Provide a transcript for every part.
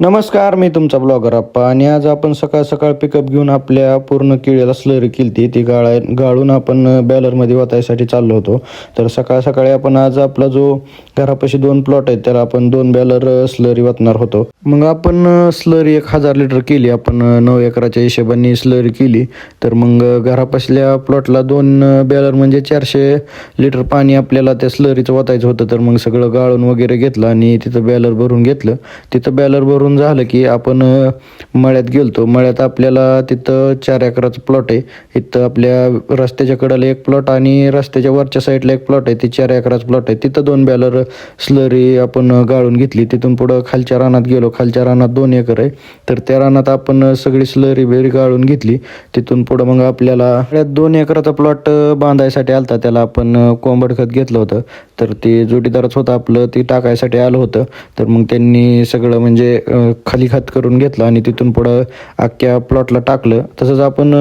नमस्कार, मी तुमचा ब्लॉगर आप्पा आणि आज आपण सकाळ सकाळ पिकअप घेऊन आपल्या पूर्ण केळीला स्लरी केली ती गाळून आपण बॅलरमध्ये वाटायसाठी चाललो होतो. तर सकाळ सकाळी आपण आज आपला जो घरापाशी 2 प्लॉट आहेत त्याला आपण 2 बॅलर स्लरी वाटणार होतो. मग आपण स्लरी 1000 लिटर केली. आपण 9 एकराच्या हिशोबाने स्लरी केली. तर मग घरापासल्या प्लॉटला 2 बॅलर म्हणजे 400 लिटर पाणी आपल्याला त्या स्लरीचं वाटायचं होतं. तर मग सगळं गाळून वगैरे घेतलं आणि तिथं बॅलर भरून घेतलं. तिथं बॅलर भरून झालं की आपण मळ्यात गेलतो. मळ्यात आपल्याला तिथं 4 एकराचं प्लॉट आहे. इथं आपल्या रस्त्याच्या कडेला एक प्लॉट आणि रस्त्याच्या वरच्या साईडला एक प्लॉट आहे. ती 4 एकराचं प्लॉट आहे. तिथं 2 बॅलर स्लरी आपण गाळून घेतली. तिथून पुढं खालच्या रानात गेलो. खालच्या रानात 2 एकर आहे. तर त्या रानात आपण सगळी स्लरी बेरी गाळून घेतली. तिथून पुढं मग आपल्याला 2 एकराचा प्लॉट बांधायसाठी आलता. त्याला आपण कोंबड खत घेतलं होतं. तर ते जोडीदारच होतं आपलं, ते टाकायसाठी आलं होतं. तर मग त्यांनी सगळं म्हणजे खाली खत करून घेतलं आणि तिथून पुढं अख्ख्या प्लॉटला टाकलं. तसंच आपण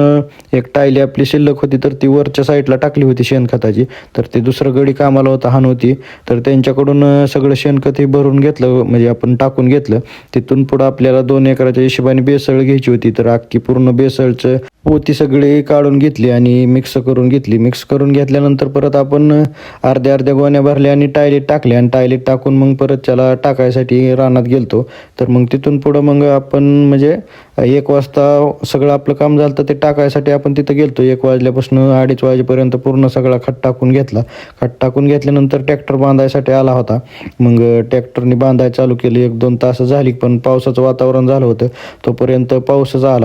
एक टायली आपली शिल्लक होती तर ती वरच्या साईडला टाकली होती शेणखताची. तर ते दुसरं गडी कामाला होता, हान होती. तर त्यांच्याकडून सगळं शेणखत हे भरून घेतलं, म्हणजे आपण टाकून घेतलं. तिथून पुढं आपल्याला 2 एकराच्या हिशोबाने बेसळ घ्यायची होती. तर अख्खी पूर्ण बेसळचं पोती सगळी काढून घेतली आणि मिक्स करून घेतली. मिक्स करून घेतल्यानंतर परत आपण अर्ध्या अर्ध्या गोण्या भरल्या आणि टायलीत टाकल्या आणि टायलीत टाकून मग परत त्याला टाकायसाठी रानात गेलतो. तर मग तिथून पुढं मग आपण म्हणजे 1 वाजता सगळं आपलं काम झालं. तर ते टाकायसाठी आपण तिथं गेलतो. 1 वाजल्यापासून 2:30 वाजेपर्यंत पूर्ण सगळा खत टाकून घेतला. खत टाकून घेतल्यानंतर ट्रॅक्टर बांधायसाठी आला होता. मग ट्रॅक्टरने बांधायला चालू केलं. 1-2 तास झाली, पण पावसाचं वातावरण झालं होतं. तोपर्यंत पाऊसच आला.